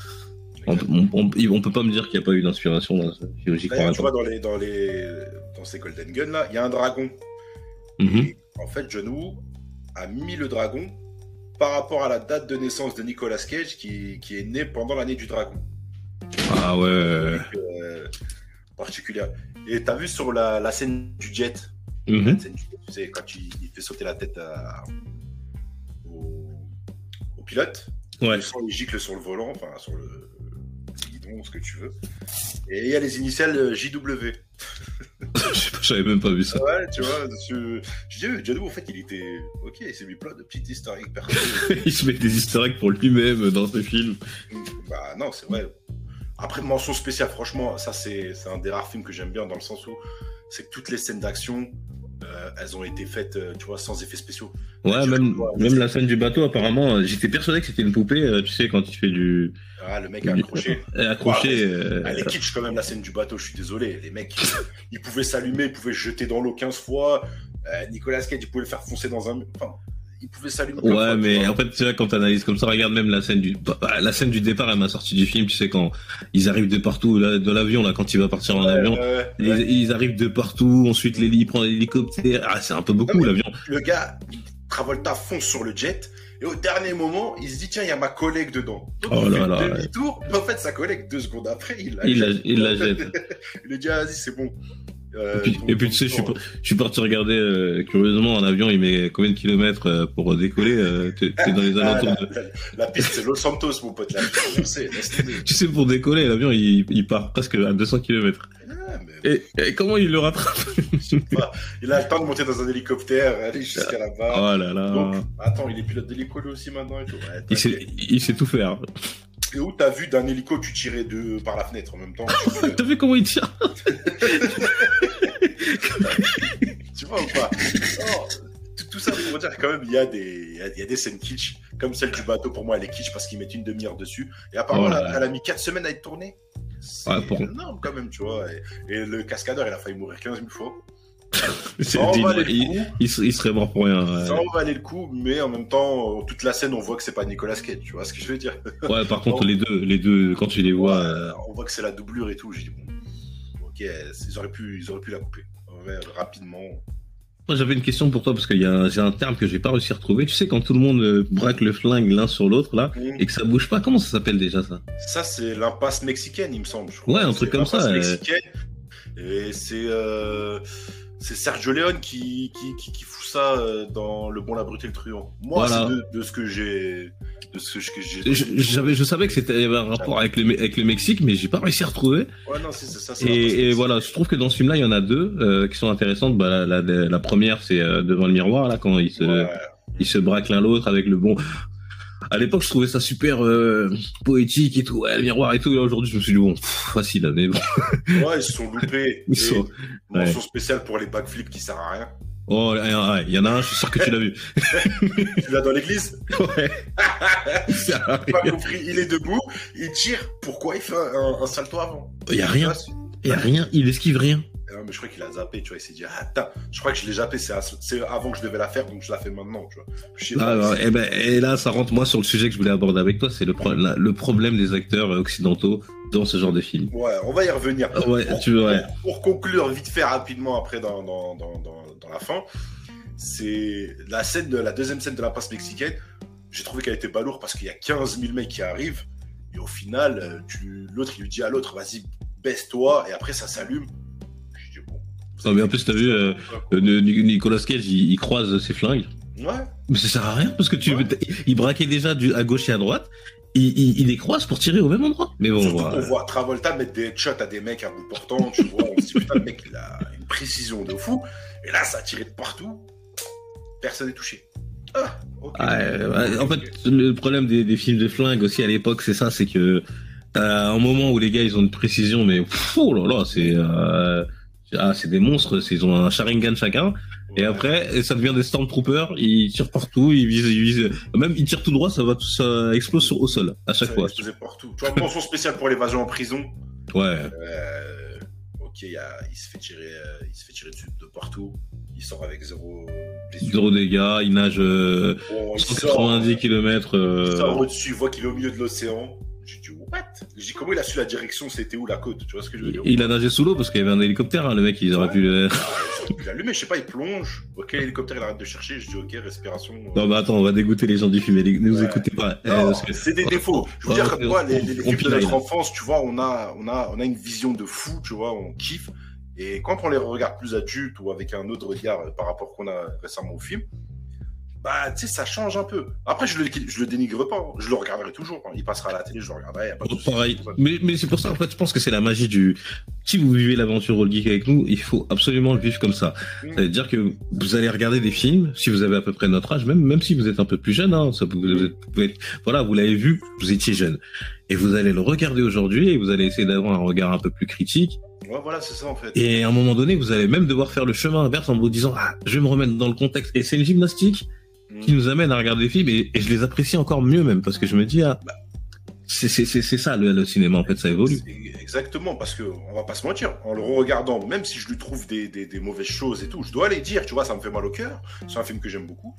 On peut pas me dire qu'il n'y a pas eu d'inspiration dans ça. J'y crois. Tu vois, dans ces Golden Gun, là, il y a un dragon. Et en fait, John Woo a mis le dragon par rapport à la date de naissance de Nicolas Cage, qui est né pendant l'année du dragon. Ah ouais. Particulière. Et t'as vu sur la scène du jet, Mhm. la scène du jet, tu sais, quand il fait sauter la tête au pilote, Ouais. le sang il gicle sur le volant, enfin sur le guidon, ce que tu veux. Et il y a les initiales JW. Je sais pas, j'avais même pas vu ça. Ouais, tu vois, je dis, Jadou, en fait, il était. Ok, il s'est mis plein de petites historiques perso. Il se met des easter eggs pour lui-même dans ses films. Bah non, c'est vrai. Après, mention spéciale, franchement, ça c'est un des rares films que j'aime bien dans le sens où c'est que toutes les scènes d'action, elles ont été faites, tu vois, sans effets spéciaux. Ouais, Tu même, vois, même la scène du bateau, apparemment, j'étais persuadé que c'était une poupée, tu sais, quand il fait du... Ah, le mec accroché. accroché. Elle est kitsch quand même, la scène du bateau, je suis désolé. Les mecs, ils pouvaient s'allumer, ils pouvaient se jeter dans l'eau 15 fois. Nicolas Cage, il pouvait le faire foncer dans un mur. Enfin, il pouvait s'allumer. plein de Ouais, fois, tu mais vois. en fait, tu vois, quand t'analyses comme ça, regarde même la scène du départ, elle m'a sorti du film, tu sais, quand ils arrivent de partout, là, de l'avion, là, quand il va partir en avion, ils arrivent de partout, ensuite il prend l'hélicoptère, ah, c'est un peu beaucoup, Non, mais l'avion. Le gars, Travolta fonce sur le jet. Et au dernier moment, il se dit, tiens, il y a ma collègue dedans. Donc, Oh il là fait là, demi-tour. Mais en fait, sa collègue, 2 secondes après, il la jette. Il lui dit, ah, vas-y, c'est bon. Et puis tu sais, je suis parti regarder, curieusement, un avion, il met combien de kilomètres pour décoller, t'es dans les alentours de... La piste, c'est Los Santos, mon pote, là. Je sais, laisse tomber. Tu sais, pour décoller, l'avion, il part presque à 200 kilomètres. Ah, mais Et comment il le rattrape? il a le temps de monter dans un hélicoptère, aller jusqu'à là-bas. Oh là là. Donc, attends, il est pilote d'hélico lui aussi maintenant et tout. Ouais, Il sait tout faire. et où t'as vu d'un hélico, tu tirais par la fenêtre en même temps. T'as vu comment il tire? Tu vois ou pas? Non, tout ça pour dire quand même, il y a des scènes kitsch, comme celle du bateau. Pour moi, elle est kitsch parce qu'ils mettent une demi-heure dessus. Et apparemment, Oh là là. elle a mis 4 semaines à être tournée. C'est Ouais, pour- énorme quand même, tu vois. Et le cascadeur, il a failli mourir 15 000 fois. C'est- Ça en valait le il, coup. il serait mort pour rien. Ouais. Ça en valait le coup, mais en même temps, toute la scène, on voit que c'est pas Nicolas Cage, tu vois ce que je veux dire? Ouais, par contre, les deux, quand tu les vois, On voit que c'est la doublure et tout. J'ai dit, bon, ok, ils auraient pu la couper. Ouais, rapidement. moi j'avais une question pour toi parce j'ai un terme que j'ai pas réussi à retrouver. Tu sais, quand tout le monde braque le flingue l'un sur l'autre là et que ça bouge pas, comment ça s'appelle déjà ça? Ça, c'est l'impasse mexicaine, il me semble. Je crois. Ouais, un truc C'est comme ça. l'impasse mexicaine. Et c'est Sergio Leone qui fout ça dans Le Bon, la Brute et le Truand. Moi, Voilà. c'est de ce que j'ai. Je savais que il y avait un rapport avec le Mexique, mais j'ai pas réussi à retrouver. Ouais, non, c'est ça. c'est Et l'impasse voilà, je trouve que dans ce film-là, il y en a deux qui sont intéressantes. Bah, la première, c'est devant le miroir, là, quand mexicaine. ils se braquent l'un l'autre avec le bon. À l'époque, je trouvais ça super poétique et tout, ouais, le miroir et tout. Et là, aujourd'hui, je me suis dit, bon, facile, mais bon. Ouais, ils se sont loupés. Ils sont- Et mention spéciale pour les backflips qui servent à rien. Oh, ouais, il y en a un, je suis sûr que tu l'as vu. Tu l'as dans l'église? Ouais. Ça Pas arrive. compris. Il est debout, il tire. Pourquoi il fait un salto avant? Il y a rien. Il y a rien, il esquive rien. Non, mais je crois qu'il a zappé, tu vois. Il s'est dit, attends, je crois que je l'ai zappé, c'est avant que je devais la faire, donc je la fais maintenant, tu vois. Je sais pas, Ah, et là, ça rentre moi sur le sujet que je voulais aborder avec toi, c'est le problème des acteurs occidentaux dans ce genre de film. Ouais, on va y revenir. Ouais, Pour conclure vite fait rapidement après dans la fin, c'est la deuxième scène de la passe mexicaine. J'ai trouvé qu'elle était balourde parce qu'il y a 15 000 mecs qui arrivent et au final, l'autre il lui dit à l'autre, vas-y, baisse-toi et après ça s'allume. Je dis bon. Non, mais en plus, t'as vu, Nicolas Cage, il croise ses flingues. Ouais. Mais ça sert à rien parce que il braquait déjà à gauche et à droite. Il les croise pour tirer au même endroit. Mais bon, Surtout qu'on voit Travolta mettre des headshots à des mecs à bout portant, tu vois, on se dit putain le mec il a une précision de fou, et là ça a tiré de partout, personne n'est touché. Ah, ok. Ouais, en fait, le problème des films de flingue aussi à l'époque, c'est ça, c'est que t'as un moment où les gars ils ont une précision, mais oh là là, c'est des monstres, ils ont un Sharingan chacun. Et après, ça devient des Stormtroopers, ils tirent partout, ils visent, même ils tirent tout droit, ça explose au sol, à chaque fois. Ça faisait partout. Tu vois, mention spéciale pour l'évasion en prison. Ouais. Ok, il se fait tirer dessus de partout. Il sort avec zéro blessure. Zéro dégâts, il nage Bon, il 190 km. Il sort au-dessus, il voit qu'il est au milieu de l'océan. J'ai dit, what? J'ai dit, comment il a su la direction, c'était où la côte? Tu vois ce que je veux dire? Il a nagé sous l'eau parce qu'il y avait un hélicoptère, hein, le mec, ils auraient pu le... il a allumé, je sais pas, il plonge. Ok, l'hélicoptère, il arrête de chercher. Je dis, ok, respiration. Non, mais attends, on va dégoûter les gens du film. Ne vous Ouais. écoutez pas. Non, Parce que- c'est des défauts. Je veux Ouais, dire, moi, les films de pinaille, notre là. enfance, tu vois, on a une vision de fou, tu vois, on kiffe. Et quand on les regarde plus adultes ou avec un autre regard par rapport qu'on a récemment au film, bah, tu sais, ça change un peu. Après, je le dénigre pas. Je le regarderai toujours. Il passera à la télé, je le regarderai. Y a pas de souci. Pareil. Mais c'est pour ça, en fait, je pense que c'est la magie du. Si vous vivez l'aventure All Geek avec nous, il faut absolument le vivre comme ça. C'est-à-dire que vous allez regarder des films, si vous avez à peu près notre âge, même si vous êtes un peu plus jeune, hein, ça vous pouvez être, voilà, vous l'avez vu, vous étiez jeune. Et vous allez le regarder aujourd'hui et vous allez essayer d'avoir un regard un peu plus critique. Ouais, voilà, c'est ça, en fait. Et à un moment donné, vous allez même devoir faire le chemin inverse en vous disant, ah, je vais me remettre dans le contexte. Et c'est une gymnastique qui nous amène à regarder des films et je les apprécie encore mieux même parce que je me dis, ah, c'est ça le cinéma, en fait, ça évolue. Exactement, parce que on va pas se mentir, en le regardant, même si je lui trouve des mauvaises choses et tout, je dois les dire, tu vois, ça me fait mal au cœur. C'est un film que j'aime beaucoup,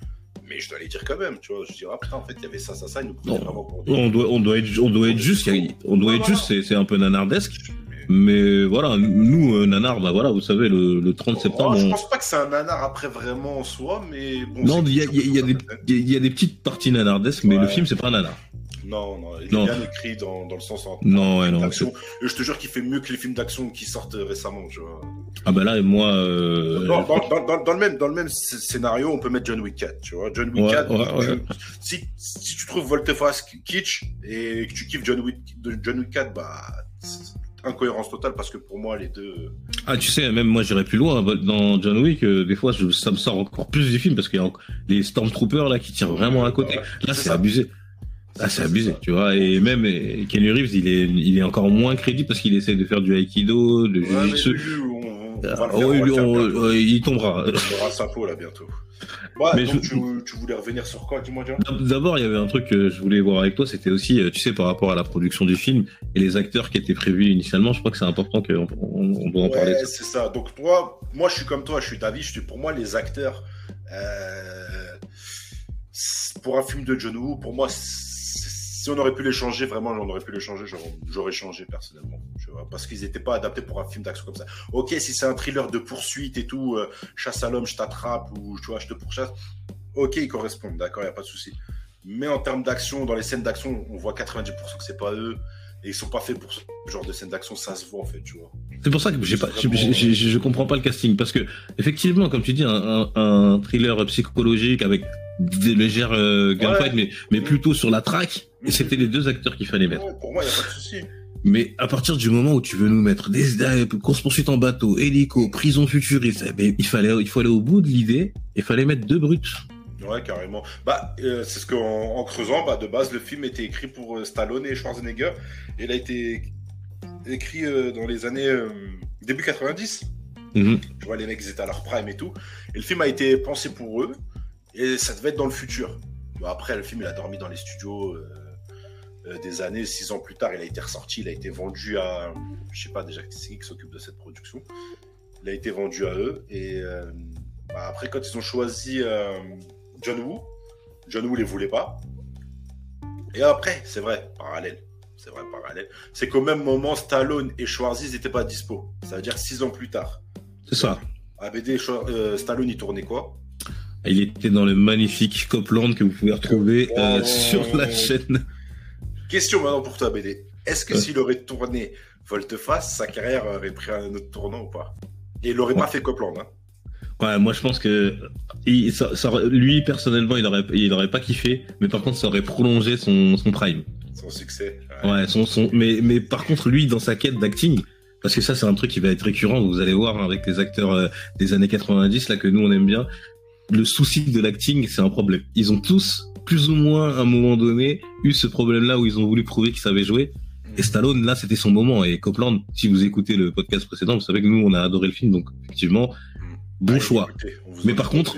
mais je dois les dire quand même, tu vois. Je dis, ah putain, en fait, il y avait ça, il nous prenait vraiment pour On doit être juste, c'est un peu nanardesque. Mais voilà, nous, nanar, bah voilà, vous savez, le 30 septembre. Je pense pas que c'est un nanar après vraiment en soi, mais bon. Non, il y a des petites parties nanardesques, mais le film, c'est pas un nanar. Non, il est bien écrit dans le sens d'action. Et je te jure qu'il fait mieux que les films d'action qui sortent récemment, tu vois. Ah bah là, moi... Dans le même scénario, on peut mettre John Wick 4, tu vois. John Wick 4, si tu trouves Volte-Face kitsch et que tu kiffes John Wick 4, bah... incohérence totale parce que pour moi les deux. Ah, tu sais, même moi j'irais plus loin dans John Wick. Des fois, ça me sort encore plus du film parce qu'il y a les Stormtroopers là qui tirent vraiment à côté. Là, c'est abusé. Ah, c'est abusé, tu vois. Et même Keanu Reeves, il est encore moins crédible parce qu'il essaie de faire du aikido, de jiu-jitsu. Il tombera. Il aura sa peau là bientôt. Ouais, donc tu voulais revenir sur quoi, dis-moi déjà. D'abord, il y avait un truc que je voulais voir avec toi, c'était aussi, tu sais, par rapport à la production du film et les acteurs qui étaient prévus initialement. Je crois que c'est important qu'on doit en parler. Ouais, c'est ça. Donc moi, je suis comme toi, je suis d'avis. Pour moi, les acteurs, pour un film de John Woo, pour moi, si on aurait pu les changer, vraiment, on aurait pu les changer, j'aurais changé personnellement, tu vois, parce qu'ils n'étaient pas adaptés pour un film d'action comme ça. Ok, si c'est un thriller de poursuite et tout, chasse à l'homme, je t'attrape ou tu vois, je te pourchasse, ok, ils correspondent, d'accord, il n'y a pas de souci. Mais en termes d'action, dans les scènes d'action, on voit 90% que c'est pas eux. Et ils sont pas faits pour ce genre de scène d'action, ça se voit en fait, tu vois. C'est pour ça que je comprends pas le casting, parce que effectivement, comme tu dis, un thriller psychologique avec des légères gunfights, mais plutôt sur la track, et c'était les deux acteurs qu'il fallait mettre. Ouais, pour moi, y a pas de souci. Mais à partir du moment où tu veux nous mettre des courses-poursuites en bateau, hélico, prison futuriste, il faut aller au bout de l'idée, il fallait mettre deux brutes. Ouais, carrément. Bah, c'est ce qu'en creusant, bah, de base, le film était écrit pour Stallone et Schwarzenegger. Et il a été écrit dans les années début 90. Tu vois, les mecs, ils étaient à leur prime et tout. Et le film a été pensé pour eux. Et ça devait être dans le futur. Bon, après, le film, il a dormi dans les studios des années. 6 ans plus tard, il a été ressorti. Il a été vendu à... Je sais pas déjà qui s'occupe de cette production. Il a été vendu à eux. Et bah, après, quand ils ont choisi... John Woo les voulait pas. Et après, c'est vrai, parallèle. C'est qu'au même moment, Stallone et Schwarzy n'étaient pas dispo. Ça veut dire 6 ans plus tard. C'est ça. ABD, Stallone, il tournait quoi? Il était dans le magnifique Copland que vous pouvez retrouver sur la chaîne. Question maintenant pour toi, ABD. Est-ce que s'il aurait tourné Volte-Face, sa carrière aurait pris un autre tournant ou pas? Et il n'aurait pas fait Copland, hein? Ouais, moi je pense que lui personnellement il aurait pas kiffé, mais par contre ça aurait prolongé son prime. Son succès. Ouais, mais par contre lui dans sa quête d'acting, parce que ça c'est un truc qui va être récurrent, vous allez voir avec les acteurs des années 90 là que nous on aime bien, le souci de l'acting c'est un problème. Ils ont tous plus ou moins à un moment donné eu ce problème là où ils ont voulu prouver qu'ils savaient jouer. Et Stallone là c'était son moment, et Copland, si vous écoutez le podcast précédent, vous savez que nous on a adoré le film, donc effectivement bon choix. Mais par contre,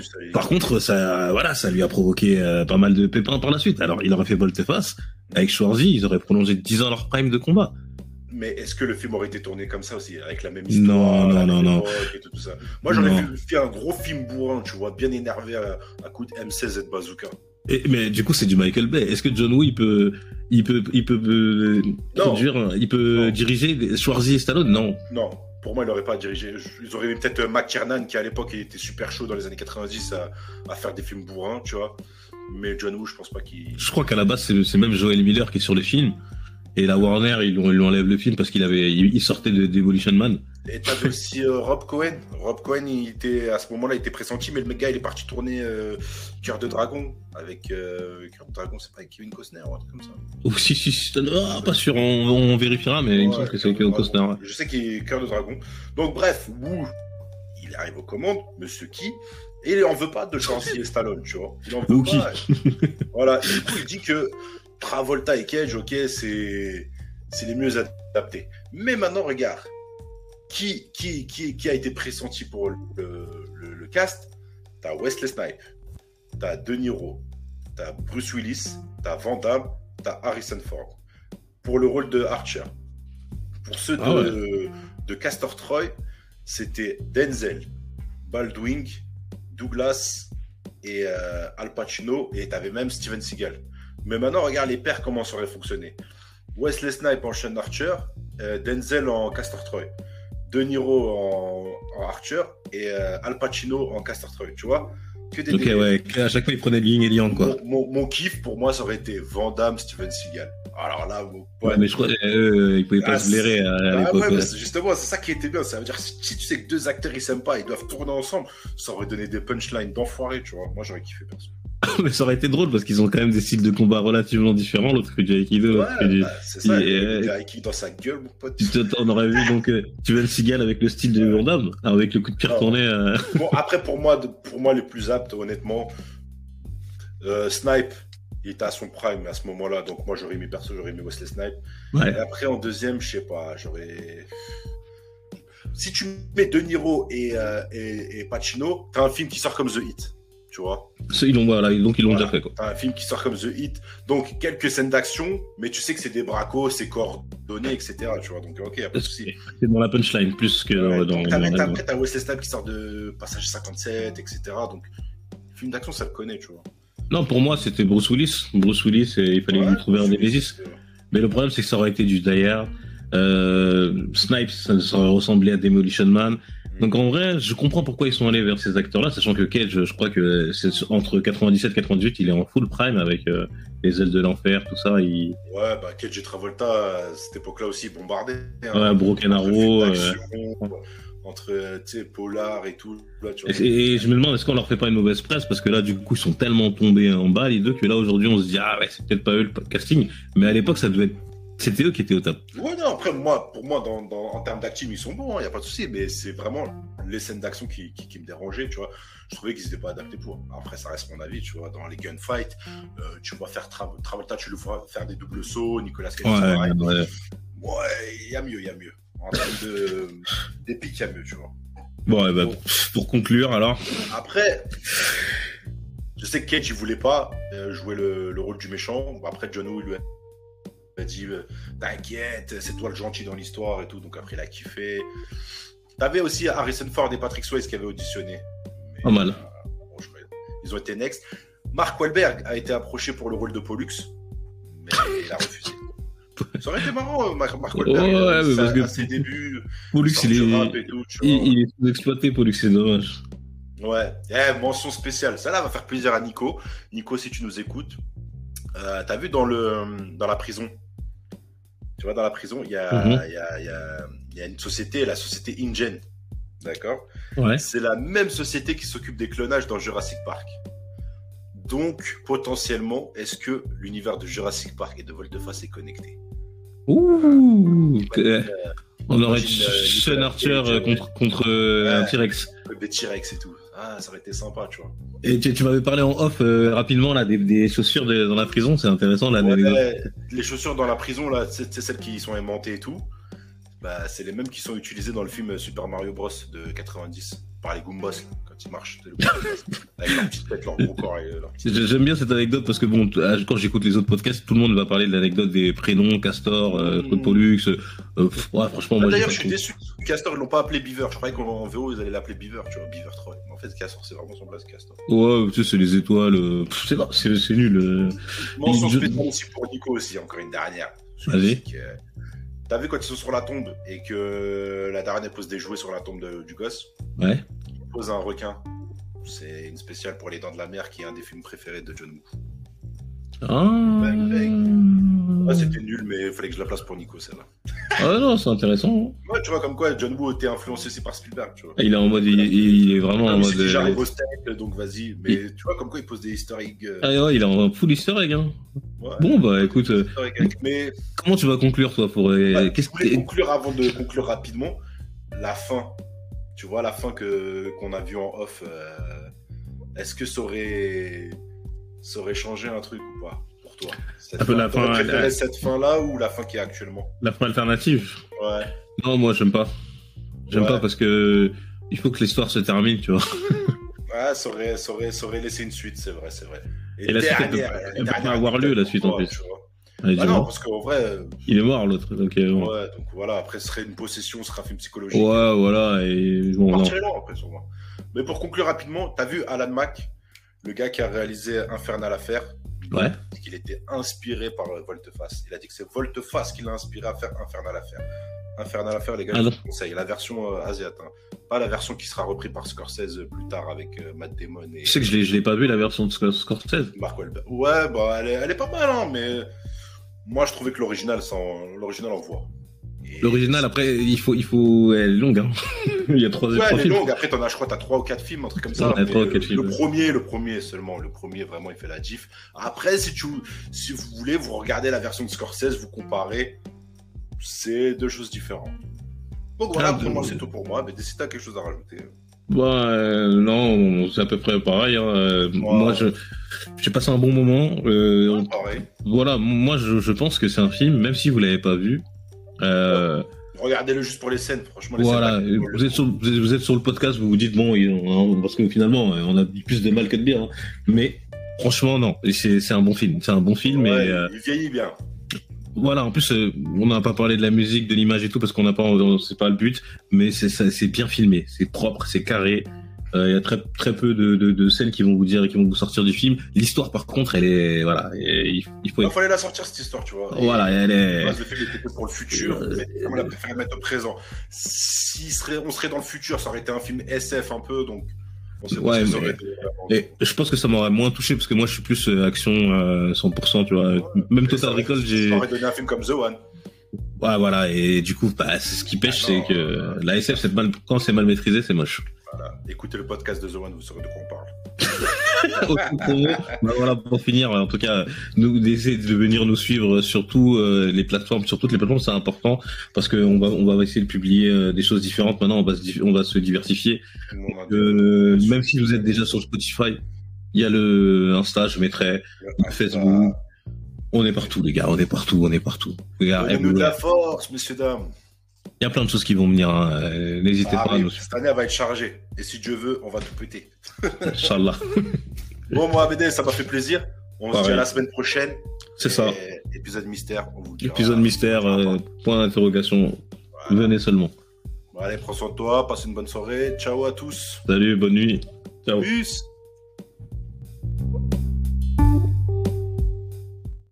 ça lui a provoqué pas mal de pépins par la suite. Alors, il aurait fait volte-face. Avec Schwarzy, ils auraient prolongé 10 ans leur prime de combat. Mais est-ce que le film aurait été tourné comme ça aussi, avec la même histoire? Non. Et tout ça. Moi, j'aurais fait un gros film bourrin, tu vois, bien énervé à coup de M16 et de bazooka. Mais du coup, c'est du Michael Bay. Est-ce que John Woo, il peut diriger Schwarzy et Stallone? Non. pour moi, il n'aurait pas dirigé. Ils auraient eu peut-être McTiernan, qui à l'époque il était super chaud dans les années 90 à faire des films bourrins, tu vois. Mais John Woo, je pense pas qu'il. Je crois qu'à la base, c'est même Joel Miller qui est sur le film. Et la Warner, ils lui enlèvent le film parce il sortait de Demolition Man. Et t'avais aussi Rob Cohen. Rob Cohen, à ce moment-là, il était pressenti, mais le gars, il est parti tourner Cœur de Dragon avec Cœur de Dragon, c'est pas avec Kevin Costner ou un truc comme ça. Oh, si, pas sûr, on vérifiera, mais il me semble que c'est Kevin Costner. Ouais. Je sais qu'il est Cœur de Dragon. Donc bref, Woo, il arrive aux commandes, Monsieur Key, et il en veut pas de changer Stallone, tu vois. Il en veut pas. Voilà. Et du coup, il dit que Travolta et Cage, ok, c'est les mieux adaptés. Mais maintenant, regarde. Qui a été pressenti pour le cast? T'as Wesley Snipes, t'as De Niro, t'as Bruce Willis, t'as Van Damme, t'as Harrison Ford. Pour le rôle de Archer. Pour ceux de Castor Troy, c'était Denzel, Baldwin, Douglas et Al Pacino, et t'avais même Steven Seagal. Mais maintenant, regarde les paires, comment ça aurait fonctionné. Wesley Snipes en Sean Archer, Denzel en Castor Troy. De Niro en Archer et Al Pacino en Castor Troy, tu vois. À chaque fois il prenait Yin et Yang, quoi. Mon kiff pour moi ça aurait été Van Damme, Steven Seagal. Alors là, mais je crois ils pouvaient pas se blairer à l'époque. Ouais, justement, c'est ça qui était bien. Ça veut dire si tu sais que deux acteurs ils s'aiment pas, ils doivent tourner ensemble, ça aurait donné des punchlines d'enfoirés, tu vois. Moi j'aurais kiffé perso. Mais ça aurait été drôle parce qu'ils ont quand même des styles de combat relativement différents. L'autre fait du Aikido. C'est ça, il a du Aikido dans sa gueule, mon pote. On aurait vu donc Steven Seagal avec le style de Van Damme, avec le coup de pied retourné. Bon, après, pour moi, les plus aptes, honnêtement, Snipe, il était à son prime à ce moment-là, donc moi j'aurais mis Wesley Snipes. Ouais. Et après, en deuxième, je sais pas, si tu mets De Niro et Pacino, t'as un film qui sort comme The Hit. Tu vois, ils l'ont déjà fait, quoi. T'as un film qui sort comme The Hit, donc quelques scènes d'action, mais tu sais que c'est des bracos, c'est coordonné, etc. Tu vois, donc ok, y a pas de souci. C'est dans la punchline plus que dans. Après, t'as Wesley Snipes qui sort de Passage 57, etc. Donc, film d'action, ça le connaît, tu vois. Non, pour moi, c'était Bruce Willis. Il fallait lui trouver un Némésis. Mais le problème, c'est que ça aurait été du Die Hard. Snipes, ça aurait ressemblé à Demolition Man. Donc en vrai, je comprends pourquoi ils sont allés vers ces acteurs-là, sachant que Cage, je crois que c'est entre 97 et 98, il est en full prime avec les ailes de l'enfer, tout ça. Ouais, bah Cage et Travolta, à cette époque-là aussi, bombardés. Ouais, Broken Arrow. Entre Polar et tout. Là, tu vois, et je me demande, est-ce qu'on leur fait pas une mauvaise presse? Parce que là, du coup, ils sont tellement tombés en bas, les deux, que là, aujourd'hui, on se dit, ah ouais, c'est peut-être pas eux le casting. Mais à l'époque, ça devait être. C'était eux qui étaient au top. Ouais, non, après, pour moi, en termes d'acting, ils sont bons, y a pas de souci, mais c'est vraiment les scènes d'action qui me dérangeaient, tu vois. Je trouvais qu'ils n'étaient pas adaptés pour. Après, ça reste mon avis, tu vois. Dans les gunfights, tu vois faire Travolta, tu le vois faire des doubles sauts, Nicolas Cage, ouais, il y a mieux. En termes d'épique, il y a mieux, tu vois. Bon, bah, pour conclure, alors. Après, je sais que Cage, il voulait pas jouer le rôle du méchant. Après, John Woo, il lui a dit t'inquiète, c'est toi le gentil dans l'histoire et tout, donc après il a kiffé. T'avais aussi Harrison Ford et Patrick Swayze qui avaient auditionné. Pas mal. Bon, ils ont été next. Mark Wahlberg a été approché pour le rôle de Pollux, mais il a refusé. Ça aurait été marrant, Mark Wahlberg, à ses débuts. Pollux, il est sous-exploité, Pollux, c'est dommage. Ouais, mention spéciale. Ça là va faire plaisir à Nico. Nico, si tu nous écoutes, t'as vu dans la prison. Tu vois, dans la prison, il y a une société, la société InGen. D'accord ? Ouais. C'est la même société qui s'occupe des clonages dans Jurassic Park. Donc, potentiellement, est-ce que l'univers de Jurassic Park et de Volte-Face est connecté ? Ouh on aurait Sean Archer contre un T-Rex. Des T-Rex et tout. Ah, ça aurait été sympa, tu vois. Et tu m'avais parlé en off rapidement là des chaussures dans la prison, c'est intéressant là. Les chaussures dans la prison là, c'est celles qui sont inventées et tout. Bah, c'est les mêmes qui sont utilisées dans le film Super Mario Bros de 90 par les Goombas là, quand ils marchent avec leur petite tête, leur gros corps et leur petite... J'aime bien cette anecdote parce que bon, quand j'écoute les autres podcasts, tout le monde va parler de l'anecdote des prénoms Castor, Pollux. Ouais, franchement, moi. D'ailleurs, je suis déçu. Castor, ils l'ont pas appelé Beaver. Je croyais qu'en VO ils allaient l'appeler Beaver, tu vois, Beaver Troy. Mais en fait, Castor, c'est vraiment son place, Castor. Ouais, tu sais, c'est les étoiles. C'est nul. Mention spéciale aussi pour Nico aussi, encore une dernière. Vas-y. T'as vu quand ils sont sur la tombe et que la daronne pose des jouets sur la tombe du gosse? Ouais. Il pose un requin. C'est une spéciale pour Les Dents de la Mer qui est un des films préférés de John Woo. Bang, bang. C'était nul, mais il fallait que je la place pour Nico, celle-là. Ah non, c'est intéressant. Ouais, tu vois, comme quoi John Woo était influencé aussi par Spielberg, tu vois. Il est en mode, il est vraiment en mode. J'arrive au steak, donc vas-y. Mais tu vois, comme quoi il pose des easter eggs. Ah ouais, il est en full easter egg. Hein. Ouais. Bon, bah écoute. Mais comment tu vas conclure, toi, pour. Qu'est-ce que conclure avant de conclure rapidement? La fin. Tu vois, la fin qu'on a vue en off. Est-ce que ça aurait changé un truc ou pas pour toi? La fin, préféré cette fin-là ou la fin qui est actuellement? La fin alternative? Ouais. Non, moi, j'aime pas. J'aime pas parce que il faut que l'histoire se termine, tu vois. Ouais, ça aurait laissé une suite, c'est vrai. Et la suite, elle peut pas avoir lieu, la suite, en plus. Non, parce qu'en vrai... Il est mort, l'autre. Donc, Ouais, donc voilà, après, ce serait une possession, ce sera un film psychologique. Ouais, voilà, et... Bon, non. Après, sur moi. Mais pour conclure rapidement, t'as vu Alan Mack, le gars qui a réalisé Infernal Affair? Ouais. Il dit qu'il était inspiré par Volteface. Il a dit que c'est Volteface qui l'a inspiré à faire Infernal Affair. Infernal Affair, les gars, je vous conseille. La version asiatique, hein. Pas la version qui sera reprise par Scorsese plus tard avec Matt Damon. Et... Tu sais que je l'ai pas vu, la version de Scorsese. Mark Wahlberg. Ouais, bah, elle est pas mal, hein, mais moi, je trouvais que l'original envoie. Et... L'original, après, elle est longue, hein. Il y a 3 films. Ouais, elle est longue. Après, je crois, t'as 3 ou 4 films, un truc comme ça. Le premier seulement. Le premier, vraiment, il fait la gif. Après, si vous voulez, vous regardez la version de Scorsese, vous comparez. C'est 2 choses différentes. Donc voilà, pour moi, c'est tout pour moi. Mais si t'as quelque chose à rajouter. Non, c'est à peu près pareil. Hein. Moi, j'ai passé un bon moment. Pareil. Voilà, moi, je pense que c'est un film, même si vous l'avez pas vu. Regardez-le juste pour les scènes, franchement. Voilà, vous êtes sur le podcast, vous vous dites bon, parce que finalement, on a plus de mal que de bien. Hein. Mais franchement, non, c'est un bon film. C'est un bon film. Ouais, il vieillit bien. Voilà, en plus, on n'a pas parlé de la musique, de l'image et tout, parce c'est pas le but, mais c'est bien filmé, c'est propre, c'est carré. Il y a très peu de scènes qui vont vous sortir du film. L'histoire, par contre, elle est, voilà, il fallait la sortir, cette histoire, tu vois. Voilà, elle est. Le film était fait pour le futur, mais on l'a préféré mettre au présent. On serait dans le futur, ça aurait été un film SF un peu, donc. Ouais, et je pense que ça m'aurait moins touché parce que moi je suis plus action 100%, tu vois. Même Total Recall, j'ai. Ça aurait donné un film comme The One. Ouais, voilà, et du coup, c'est ce qui pêche, c'est que la SF, quand c'est mal maîtrisé, c'est moche. Voilà, écoutez le podcast de The One, vous saurez de quoi on parle. Voilà, pour finir, en tout cas, d'essayer de venir nous suivre sur toutes les plateformes, c'est important parce qu'on va essayer de publier des choses différentes. Maintenant, on va se diversifier. Même si vous êtes déjà sur Spotify, il y a le Insta, je mettrai, le Facebook. On est partout, les gars, on est partout. Donnez-nous de la force, messieurs, dames. Il y a plein de choses qui vont venir, hein. N'hésitez pas à nous suivre. Cette année, elle va être chargée. Et si Dieu veut, on va tout péter. Inch'Allah. Bon, moi, Abedé, ça m'a fait plaisir. On se dit à la semaine prochaine. C'est ça. Épisode mystère, on vous dira. Épisode mystère, point d'interrogation. Voilà. Venez seulement. Bon, allez, prends soin de toi, passe une bonne soirée. Ciao à tous. Salut, bonne nuit. Ciao. Peace.